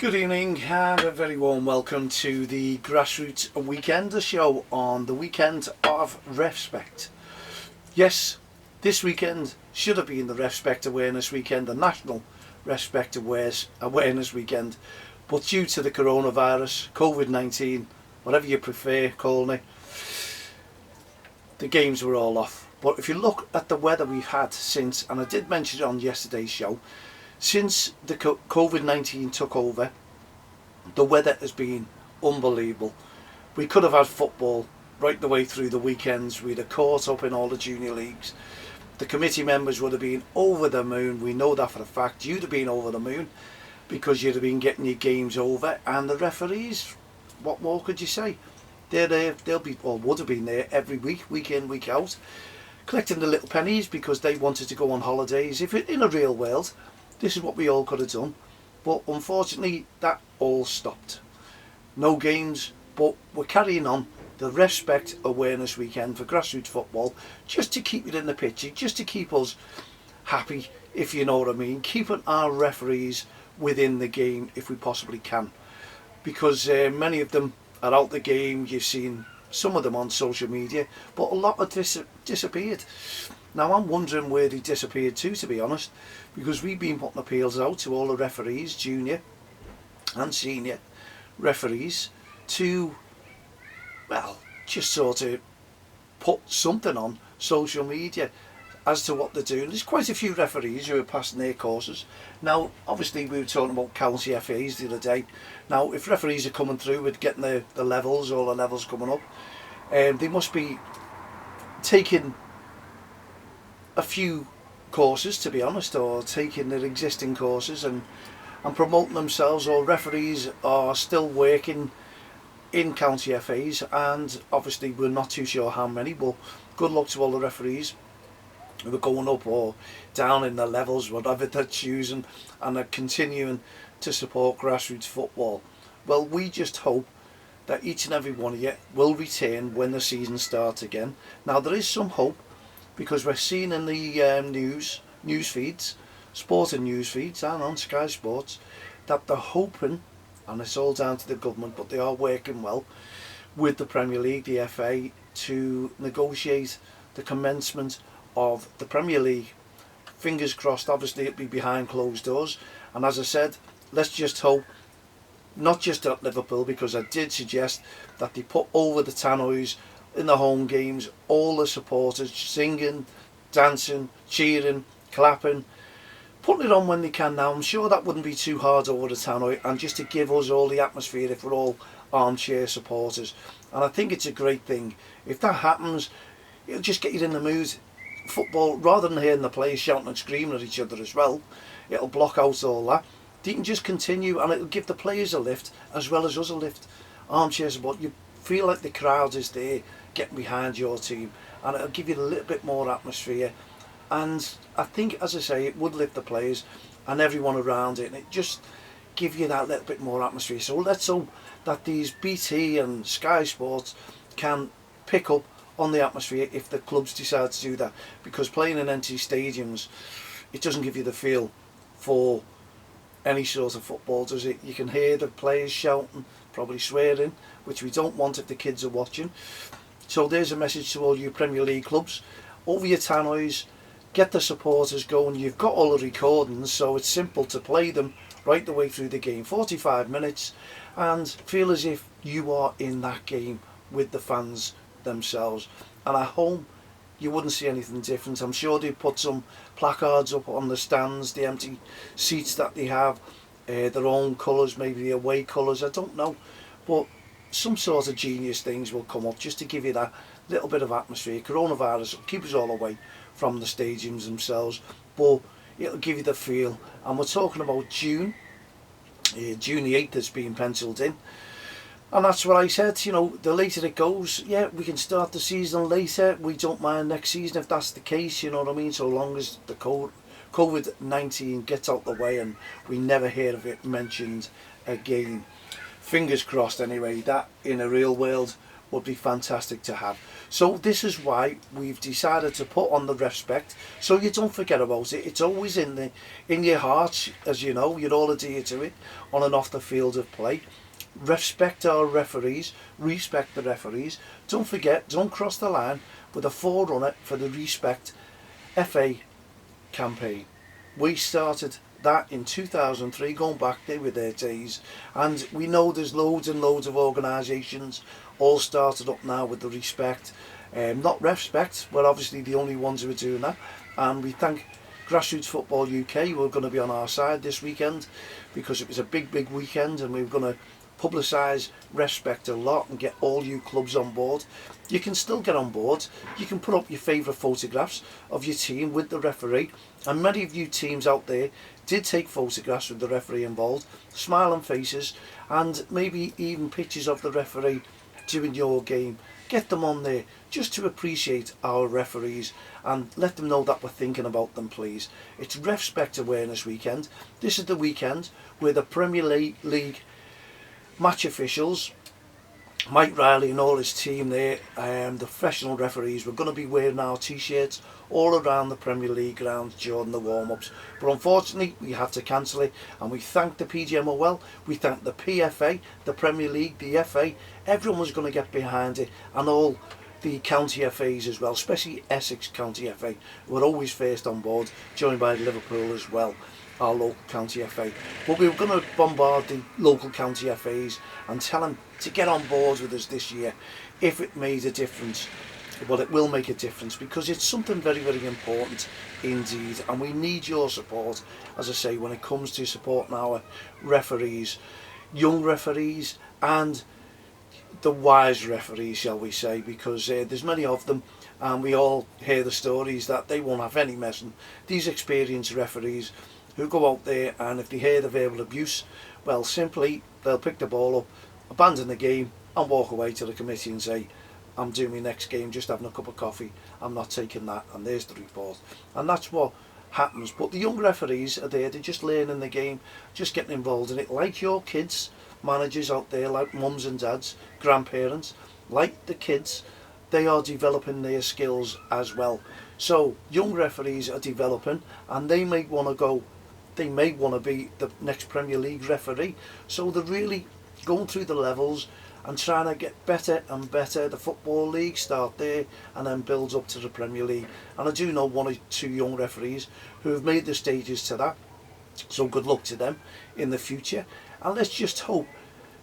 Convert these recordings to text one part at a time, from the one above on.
Good evening and a very warm welcome to the Grassroots Weekender show on the weekend of REFspect. Yes, this weekend should have been the REFspect Awareness Weekend, the National REFspect Awareness Weekend, but due to the coronavirus, COVID-19, whatever you prefer calling it, the games were all off. But if you look at the weather we've had since, and I did mention it on yesterday's show, since the COVID-19 took over, the weather has been unbelievable. We could have had football right the way through the weekends. We'd have caught up in all the junior leagues. The committee members would have been over the moon. We know that for a fact. You'd have been over the moon because you'd have been getting your games over. And the referees, what more could you say? They're there, they'll be, or would have been there every week, week in, week out, collecting the little pennies because they wanted to go on holidays. If it, in a real world, this is what we all could have done, but unfortunately that all stopped. No games, but we're carrying on the REFspect Awareness Weekend for grassroots football, just to keep it in the picture, just to keep us happy, if you know what I mean, keeping our referees within the game if we possibly can, because many of them are out the game. You've seen some of them on social media, but a lot have disappeared. Now I'm wondering where they disappeared to be honest, because we've been putting appeals out to all the referees, junior and senior referees, to, well, just sort of put something on social media as to what they're doing. There's quite a few referees who are passing their courses. Now obviously we were talking about county FAs the other day. Now if referees are coming through with getting the levels, all the levels coming up, they must be taking a few courses, to be honest, or taking their existing courses and promoting themselves. Or referees are still working in county FAs, and obviously we're not too sure how many, but good luck to all the referees who are going up or down in their levels, whatever they're choosing, and are continuing to support grassroots football. Well, we just hope that each and every one of you will return when the season starts again. Now there is some hope, because we're seeing in the news feeds, sporting news feeds and on Sky Sports, that they're hoping, and it's all down to the government, but they are working well with the Premier League, the FA, to negotiate the commencement of the Premier League. Fingers crossed, obviously it'll be behind closed doors, and as I said, let's just hope not just at Liverpool, because I did suggest that they put over the tannoys in the home games, all the supporters singing, dancing, cheering, clapping, putting it on when they can. Now I'm sure that wouldn't be too hard over the tannoy, and just to give us all the atmosphere if we're all armchair supporters. And I think it's a great thing. If that happens, it'll just get you in the mood. Football, rather than hearing the players shouting and screaming at each other as well, it'll block out all that. They can just continue, and it'll give the players a lift as well as us a lift. Armchair support, you feel like the crowd is there getting behind your team, and it'll give you a little bit more atmosphere. And I think, as I say, it would lift the players and everyone around it, and it just give you that little bit more atmosphere. So let's hope that these BT and Sky Sports can pick up on the atmosphere if the clubs decide to do that, because playing in empty stadiums, it doesn't give you the feel for any sort of football, does it? You can hear the players shouting, probably swearing, which we don't want if the kids are watching. So there's a message to all you Premier League clubs: over your tannoys, get the supporters going. You've got all the recordings, so it's simple to play them right the way through the game, 45 minutes, and feel as if you are in that game with the fans themselves. And at home you wouldn't see anything different. I'm sure they put some placards up on the stands, the empty seats that they have, their own colours, maybe the away colours, I don't know, but some sort of genius things will come up just to give you that little bit of atmosphere. Coronavirus will keep us all away from the stadiums themselves, but it'll give you the feel. And we're talking about June the 8th has been penciled in, and that's what I said, you know, the later it goes, yeah, we can start the season later. We don't mind next season if that's the case, you know what I mean, so long as the COVID-19 gets out the way and we never hear of it mentioned again. Fingers crossed anyway, that in a real world would be fantastic to have. So this is why we've decided to put on the REFspect, so you don't forget about it. It's always in your hearts, as you know, you're all adhere to it on and off the field of play. REFspect our referees, respect the referees. Don't forget, don't cross the line with a forerunner for the REFspect FA campaign. We started that in 2003, going back, they were their days, and we know there's loads and loads of organisations all started up now with the REFspect. Not REFspect, we're obviously the only ones who are doing that, and we thank Grassroots Football UK, who are going to be on our side this weekend, because it was a big weekend, and we were going to publicise REFspect a lot and get all you clubs on board. You can still get on board. You can put up your favourite photographs of your team with the referee, and many of you teams out there did take photographs with the referee involved, smiling faces, and maybe even pictures of the referee during your game. Get them on there just to appreciate our referees and let them know that we're thinking about them, please. It's REFspect Awareness Weekend. This is the weekend where the Premier League match officials, Mike Riley and all his team there, the professional referees, we're going to be wearing our t-shirts all around the Premier League grounds during the warm-ups. But unfortunately, we had to cancel it, and we thank the PGMOL, we thank the PFA, the Premier League, the FA. Everyone was going to get behind it, and all the county FAs as well, especially Essex County FA, who were always first on board, joined by Liverpool as well, our local county FA. But we were going to bombard the local county FAs and tell them to get on board with us this year if it made a difference. Well, it will make a difference, because it's something very important indeed, and we need your support, as I say, when it comes to supporting our referees, young referees and the wise referees, shall we say, because there's many of them, and we all hear the stories that they won't have any messing. These experienced referees who go out there, and if they hear the verbal abuse, well, simply they'll pick the ball up, abandon the game and walk away to the committee and say, I'm doing my next game, just having a cup of coffee, I'm not taking that, and there's the report. And that's what happens. But the young referees are there, they're just learning the game, just getting involved in it, like your kids, managers out there, like mums and dads, grandparents, like the kids, they are developing their skills as well. So young referees are developing, and they may want to go, they may want to be the next Premier League referee. So they're really going through the levels and trying to get better and better. The Football League start there and then builds up to the Premier League. And I do know one or two young referees who have made the stages to that. So good luck to them in the future. And let's just hope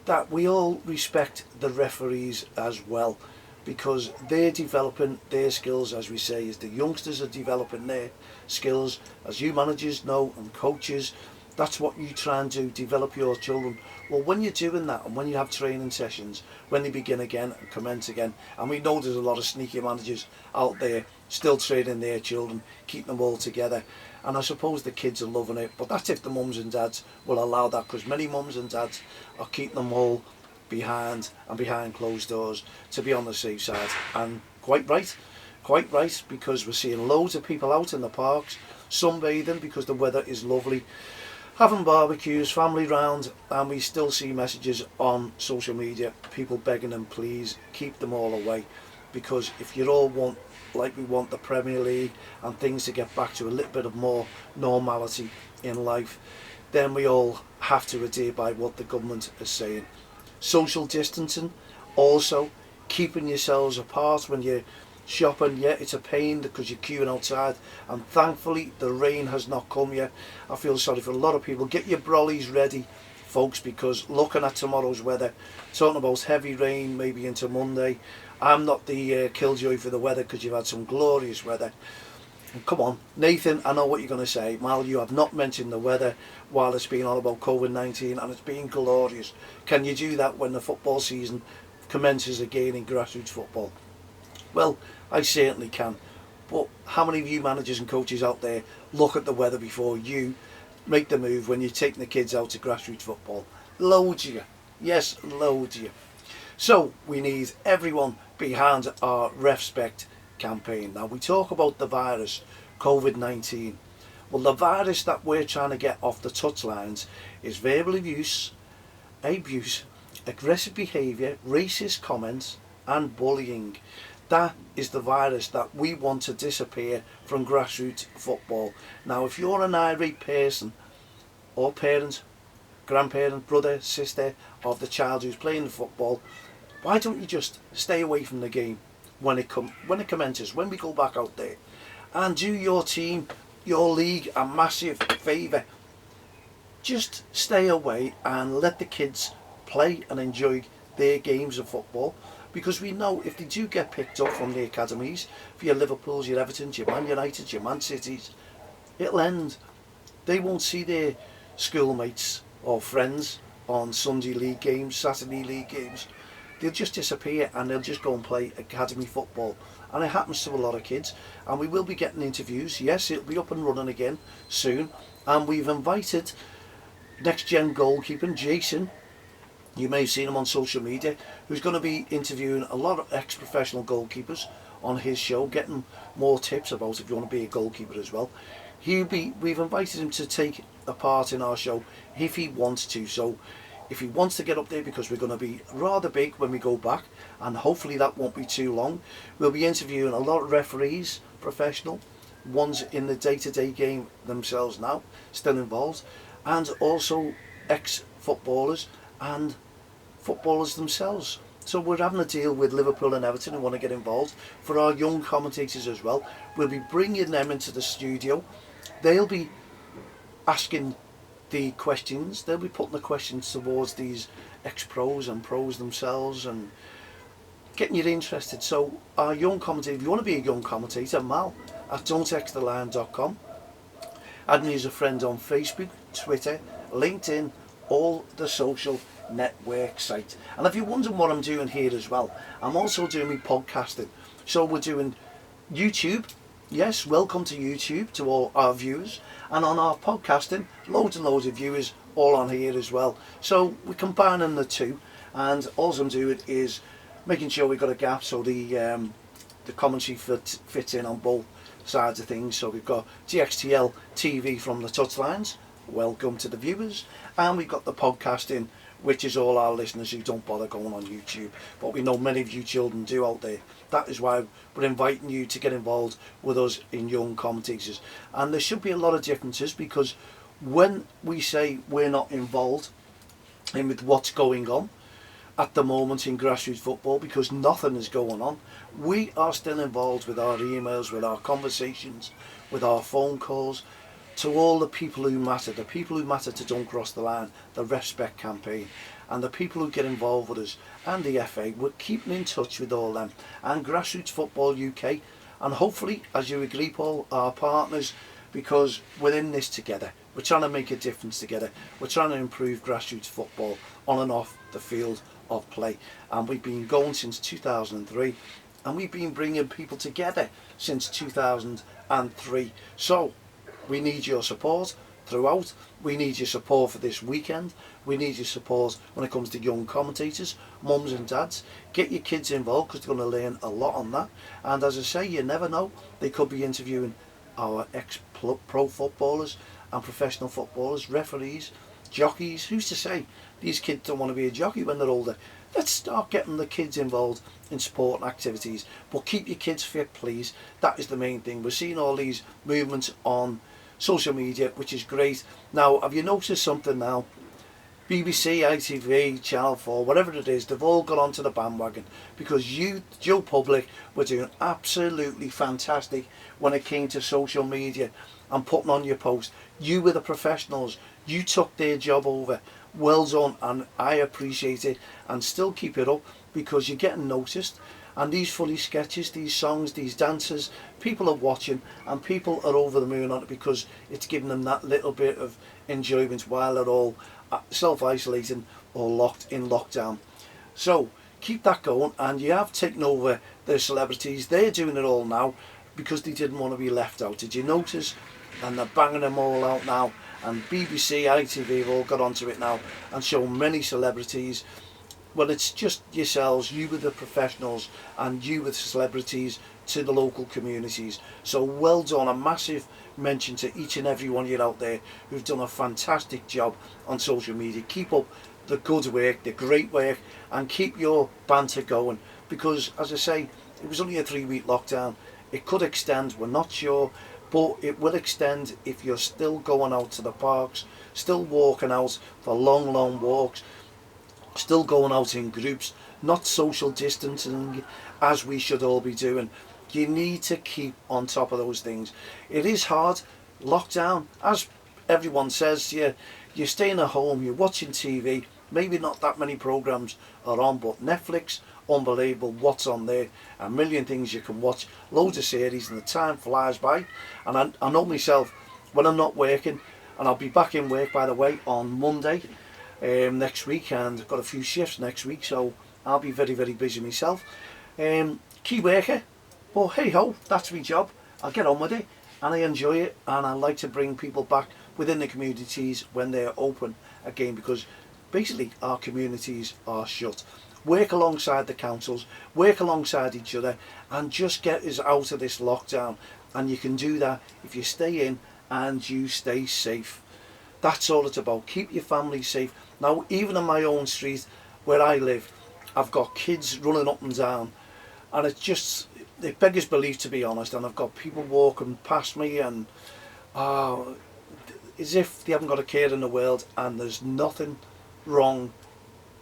that we all respect the referees as well, because they're developing their skills, as we say, as the youngsters are developing their skills, as you managers know and coaches. That's what you try and do, develop your children. Well, when you're doing that, and when you have training sessions, when they begin again and commence again, and we know there's a lot of sneaky managers out there still training their children, keeping them all together, and I suppose the kids are loving it. But that's if the mums and dads will allow that, because many mums and dads are keeping them all behind closed doors to be on the safe side. And quite right, because we're seeing loads of people out in the parks sunbathing because the weather is lovely, having barbecues, family round, and we still see messages on social media, people begging them, please keep them all away, because if you all want, like we want, the Premier League and things to get back to a little bit of more normality in life, then we all have to adhere by what the government is saying. Social distancing, also keeping yourselves apart when you're shopping. Yeah, it's a pain because you're queuing outside, and thankfully the rain has not come yet. I feel sorry for a lot of people. Get your brollies ready, folks, because looking at tomorrow's weather, talking about heavy rain maybe into Monday, I'm not the killjoy for the weather, because you've had some glorious weather. And come on, Nathan, I know what you're going to say. Mal, you have not mentioned the weather while it's been all about COVID-19, and it's been glorious. Can you do that when the football season commences again in grassroots football? Well, I certainly can. But how many of you managers and coaches out there look at the weather before you make the move when you're taking the kids out to grassroots football? Loads of you. Yes, loads of you. So we need everyone behind our REFspect campaign. Now, we talk about the virus, COVID-19. Well, the virus that we're trying to get off the touchlines is verbal abuse, aggressive behaviour, racist comments, and bullying. That is the virus that we want to disappear from grassroots football. Now, if you're an irate person or parent, grandparent, brother, sister of the child who's playing the football, why don't you just stay away from the game when it commences, when we go back out there, and do your team, your league a massive favour. Just stay away and let the kids play and enjoy their games of football, because we know if they do get picked up from the academies, for your Liverpools, your Evertons, your Man Uniteds, your Man Cities, it'll end. They won't see their schoolmates or friends on Sunday league games, Saturday league games. They'll just disappear and they'll just go and play academy football. And it happens to a lot of kids, and we will be getting interviews. Yes, it'll be up and running again soon, and we've invited next gen goalkeeper Jason, you may have seen him on social media, who's going to be interviewing a lot of ex-professional goalkeepers on his show, getting more tips about if you want to be a goalkeeper as well. We've invited him to take a part in our show if he wants to. So if he wants to get up there, because we're going to be rather big when we go back, and hopefully that won't be too long, we'll be interviewing a lot of referees, professional ones in the day-to-day game themselves now, still involved, and also ex-footballers and footballers themselves. So we're having a deal with Liverpool and Everton who want to get involved for our young commentators as well. We'll be bringing them into the studio. They'll be asking the questions, they'll be putting the questions towards these ex-pros and pros themselves and getting you interested. So our young commentator, if you want to be a young commentator, Mal at don'ttexttheline.com. Add me as a friend on Facebook, Twitter, LinkedIn, all the social network sites. And if you're wondering what I'm doing here as well, I'm also doing my podcasting. So we're doing YouTube. Yes, welcome to YouTube to all our viewers, and on our podcasting, loads and loads of viewers all on here as well. So we're combining the two, and all I'm doing is making sure we've got a gap so the commentary fits in on both sides of things. So we've got DXTL TV from the touchlines, welcome to the viewers, and we've got the podcasting, which is all our listeners who don't bother going on YouTube, but we know many of you children do out there. That is why we're inviting you to get involved with us in Young Commentators. And there should be a lot of differences, because when we say we're not involved in with what's going on at the moment in grassroots football, because nothing is going on, we are still involved with our emails, with our conversations, with our phone calls, to all the people who matter to Don't Cross the Line, the REFspect campaign, and the people who get involved with us, and the FA. We're keeping in touch with all them, and Grassroots Football UK, and hopefully, as you agree, Paul, our partners, because we're in this together. We're trying to make a difference together. We're trying to improve grassroots football on and off the field of play, and we've been going since 2003, and we've been bringing people together since 2003. So we need your support throughout. We need your support for this weekend. We need your support when it comes to young commentators, mums and dads. Get your kids involved, because they're going to learn a lot on that. And as I say, you never know, they could be interviewing our ex-pro footballers and professional footballers, referees, jockeys. Who's to say these kids don't want to be a jockey when they're older? Let's start getting the kids involved in sport and activities, but keep your kids fit, please. That is the main thing. We're seeing all these movements on social media, which is great. Now, have you noticed something now? BBC, ITV, Channel 4, whatever it is, they've all got onto the bandwagon, because you, Joe Public, were doing absolutely fantastic when it came to social media and putting on your post. You were the professionals. You took their job over. Well done, and I appreciate it, and still keep it up, because you're getting noticed. And these funny sketches, these songs, these dances, people are watching, and people are over the moon on it, because it's giving them that little bit of enjoyment while they're all self-isolating or locked in lockdown. So keep that going, and you have taken over the celebrities. They're doing it all now because they didn't want to be left out. Did you notice? And they're banging them all out now, and BBC, ITV have all got onto it now and show many celebrities. Well, it's just yourselves, you were the professionals, and you were the celebrities to the local communities. So well done, a massive mention to each and every one of you out there who've done a fantastic job on social media. Keep up the good work, the great work, and keep your banter going, because, as I say, it was only a 3-week lockdown. It could extend, we're not sure, but it will extend if you're still going out to the parks, still walking out for long walks, still going out in groups, not social distancing as we should all be doing. You need to keep on top of those things. It is hard. Lockdown, as everyone says, you're staying at home, you're watching TV, maybe not that many programs are on, but Netflix, unbelievable what's on there, a million things you can watch, loads of series, and the time flies by. And I know myself, when I'm not working, and I'll be back in work, by the way, on Monday next week, and I've got a few shifts next week, so I'll be very busy myself. Key worker, but hey ho, that's my job. I'll get on with it, and I enjoy it, and I like to bring people back within the communities when they're open again, because basically our communities are shut. Work alongside the councils, work alongside each other, and just get us out of this lockdown. And you can do that if you stay in and you stay safe. That's all it's about. Keep your family safe. Now, even on my own street where I live, I've got kids running up and down, and it beggars belief, to be honest. And I've got people walking past me, and as if they haven't got a care in the world, and there's nothing wrong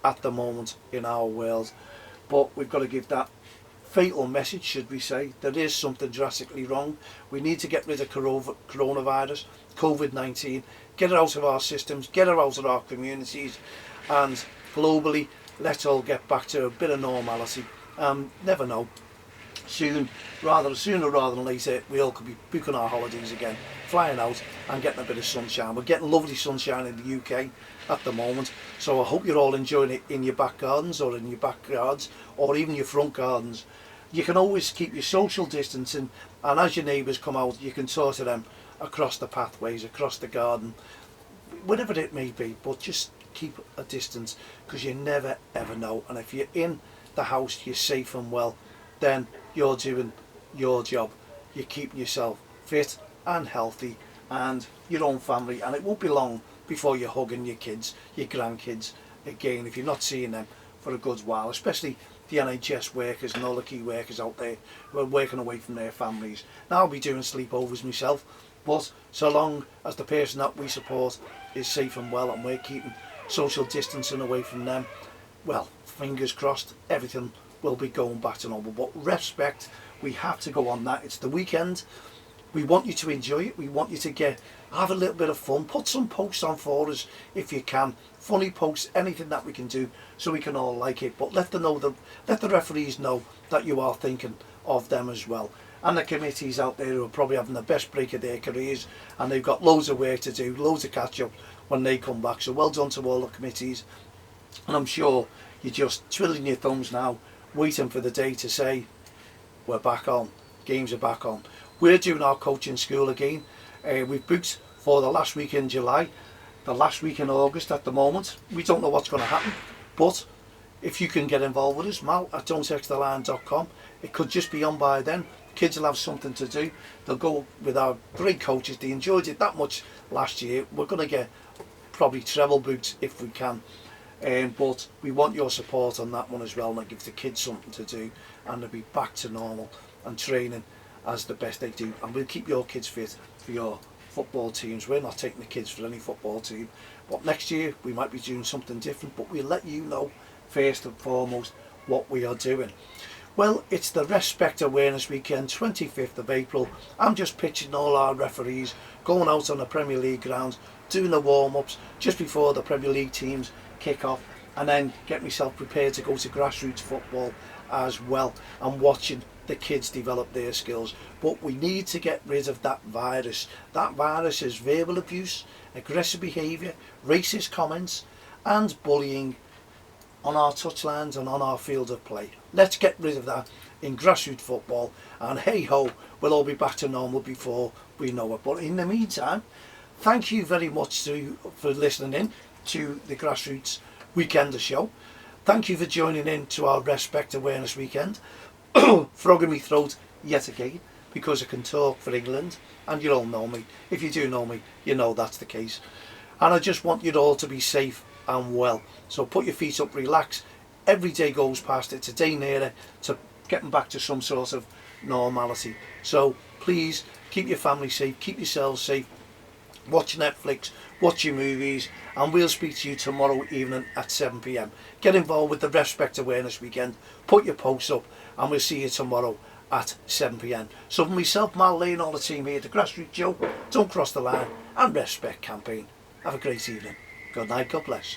at the moment in our world. But we've got to give that fatal message, should we say. There is something drastically wrong. We need to get rid of coronavirus, COVID-19, get it out of our systems, get it out of our communities, and globally, let's all get back to a bit of normality. Never know. Sooner rather than later, we all could be booking our holidays again, flying out and getting a bit of sunshine. We're getting lovely sunshine in the UK at the moment, so I hope you're all enjoying it in your back gardens, or in your backyards, or even your front gardens. You can always keep your social distancing, and as your neighbours come out, you can talk to them across the pathways, across the garden, whatever it may be, but just keep a distance, because you never ever know. And if you're in the house, you're safe and well, then you're doing your job. You're keeping yourself fit and healthy, and your own family, and it won't be long before you're hugging your kids, your grandkids again, if you're not seeing them for a good while, especially the NHS workers and all the key workers out there who are working away from their families. Now, I'll be doing sleepovers myself, but so long as the person that we support is safe and well, and we're keeping social distancing away from them, well, fingers crossed, everything will be going back to normal. But REFspect, we have to go on that. It's the weekend. We want you to enjoy it. We want you to have a little bit of fun. Put some posts on for us if you can. Funny posts, anything that we can do so we can all like it. But let the referees know that you are thinking of them as well. And the committees out there who are probably having the best break of their careers, and they've got loads of work to do, loads of catch up when they come back. So well done to all the committees. And I'm sure you're just twiddling your thumbs now, waiting for the day to say, we're back on, games are back on. We're doing our coaching school again. We've booked for the last week in July, the last week in August at the moment. We don't know what's going to happen, but if you can get involved with us, mal@don'textheline.com. It could just be on by then. Kids will have something to do. They'll go with our great coaches. They enjoyed it that much last year. We're going to get probably treble booked if we can. But we want your support on that one as well, and it gives the kids something to do, and they'll be back to normal and training as the best they do. And we'll keep your kids fit for your football teams. We're not taking the kids for any football team, but next year we might be doing something different, but we'll let you know first and foremost what we are doing. Well, it's the REFspect Awareness Weekend, 25th of April. I'm just pitching all our referees going out on the Premier League grounds, doing the warm-ups just before the Premier League teams kick off, and then get myself prepared to go to grassroots football as well, and watching the kids develop their skills. But we need to get rid of that virus. That virus is verbal abuse, aggressive behaviour, racist comments, and bullying on our touchlines and on our field of play. Let's get rid of that in grassroots football, and hey ho, we'll all be back to normal before we know it. But in the meantime, thank you very much for listening in to the Grassroots Weekender show. Thank you for joining in to our REFspect Awareness Weekend. Frog in my throat yet again, because I can talk for England, and you all know me. If you do know me, you know that's the case. And I just want you all to be safe and well. So put your feet up, relax, every day goes past, it's a day nearer to getting back to some sort of normality. So please keep your family safe, keep yourselves safe, watch Netflix, watch your movies, and we'll speak to you tomorrow evening at 7 p.m. Get involved with the REFspect Awareness Weekend, put your posts up, and we'll see you tomorrow at 7 p.m. So for myself, Mal Lee, and all the team here, the Grassroots Joe, Don't Cross the Line, and REFspect campaign, have a great evening. Good night, God bless.